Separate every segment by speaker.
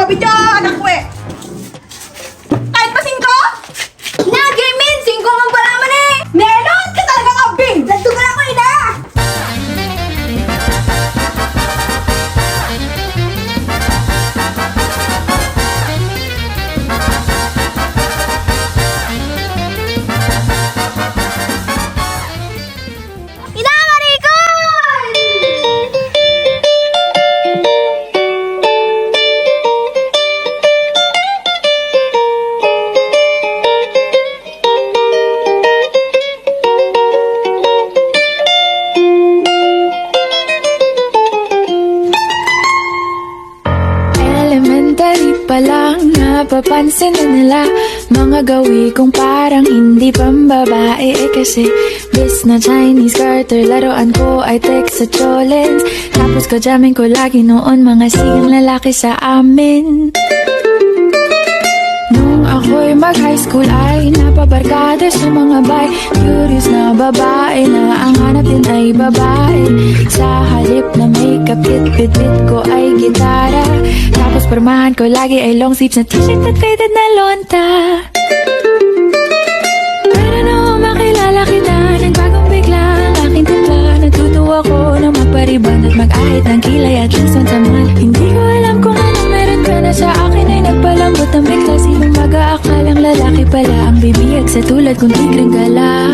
Speaker 1: gabi dyan, anak ko eh. Kahit pa 5? Na, Jermin, 5 man pala man eh. Melon, ka talaga kambing. Dito ka lang ko ina.
Speaker 2: Ina, Maricol!
Speaker 3: Elementary pa lang, napapansin na nila mga gawi kong parang hindi pambabae kasi bis na Chinese garter, laruan ko ay text sa cholens. Tapos kajamin ko lagi noon mga sigang lalaki sa amin. Nung ako'y mag-high school ay napabarkada sa mga bay. Curious na babae na ang hanap din ay babae. Sa halip na makeup, bit ko ay gitara. Tapos pormahan ko lagi ay long sleeves na t-shirt at faded na lonta. Pero nung makilala kita, nagbagong bigla ang aking timpla. Natutuwa ko na mapariban at mag-ahit ng kilay at lungsod sa mahal. Hindi ko alam kung anong meron ka na sa akin ay nagpalambot ang bigla. Sinong mag-aakalang lalaki pala ang bibiyag sa tulad kong tigring gala.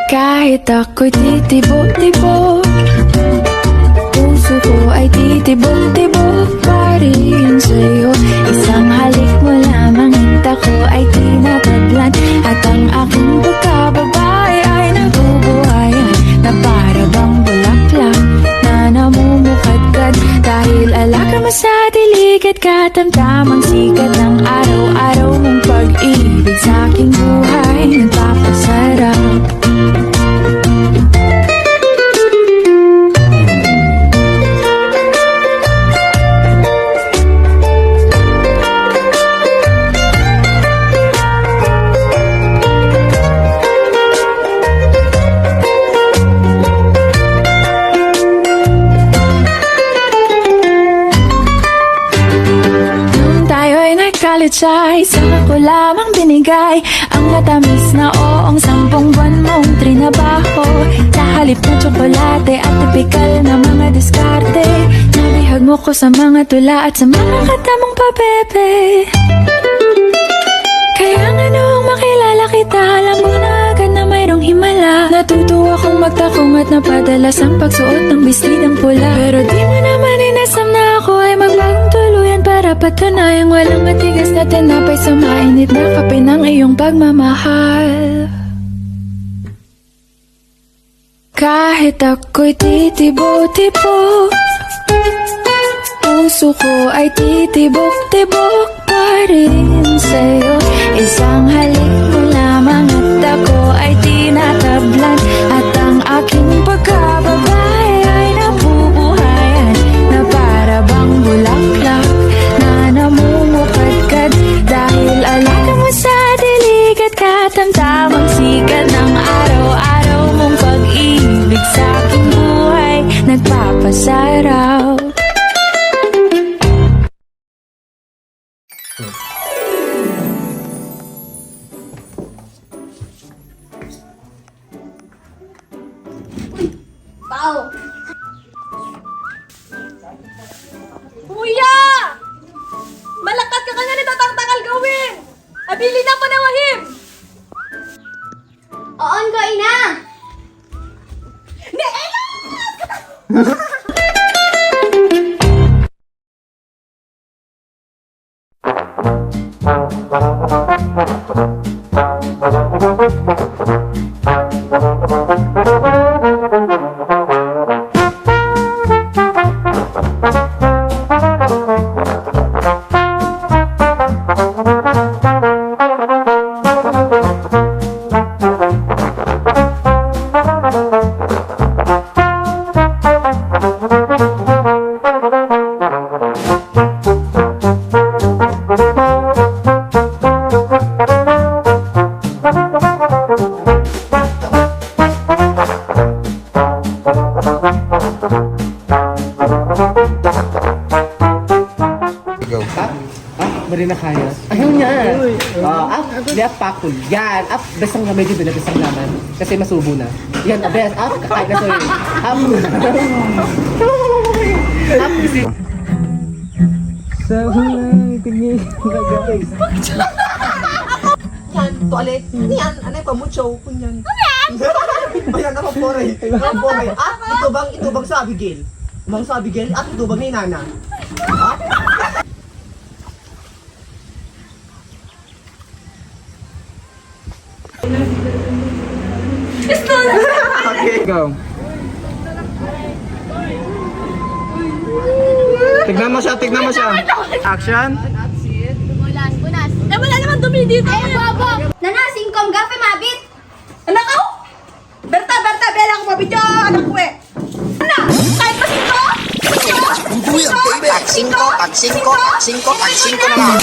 Speaker 3: Kahit ako'y titibok-tibok, puso ko ay titibok-tibok pa rin sa'yo. Isang halik mo lamang at ako ay tinatablan. At ang aking pagkababae ay nabubuhayan na para bang bulaklak na namumukadkad. Dahil alaga mo sa dilig at katamtamang sikat ng araw-araw mong pag-ibig sa aking buhay nagpapasarap. College ay saka ko lamang binigay ang matamis na oong 10 buwan mong trinabaho. Sa halip na tsokolate at tipikal na mga diskarte, nabihag mo ko sa mga tula at sa mga katamong pabebe. Kaya nga noong makilala kita, alam mo na agad na mayroong himala. Natutuwa kong magtakong at napadalas ang pagsuot ng bestidang pula. Pero di mo naman inasam na ako ay magbagong tuluyan para patunayang walang matigas na tinapay sa mainit na kape ng iyong pagmamahal. Kahit ako'y titibok-tibok, puso ko ay titibok-tibok pa rin sa'yo. Isang halik mo lamang at ako ay tinatablan. At ang aking pagkababae ay nabubuhayan na para bang bulaklak na namumukadkad. Dahil alaga mo sa dilig at katamtamang sikat ng araw-araw mong pag-ibig sa aking buhay nagpapasaraw.
Speaker 1: Pao! Kuya! Malakat ka nga nito tangtangal gawin! Abili na panawahim!
Speaker 2: Oon ko, ina!
Speaker 4: Mari na kaya. Ayaw niya. Di pakul. Yan. Besang na medyo bila, besang naman. Kasi masubo na. Yan, bes. Kakain na to eh. Kasi... Sa hulang tingin na guys.
Speaker 5: Yan, tuwalet. Yan, anay pa mo, chow ko yan. Bayan ako, pore. Pore. Ito bang sa Abigail? Bang sa Abigail? At ito bang ni Nana?
Speaker 4: Okay, go. Tignan mo siya. Action.
Speaker 2: Bunas.
Speaker 1: Wala naman dumi dito.
Speaker 2: Ay, bobo. Nana, singkom gafe mabit.
Speaker 1: Anak ko! Berta, bela ko mabidyo, anak ko eh. Ano? Kahit pa singko?
Speaker 6: Pagsingko na lang.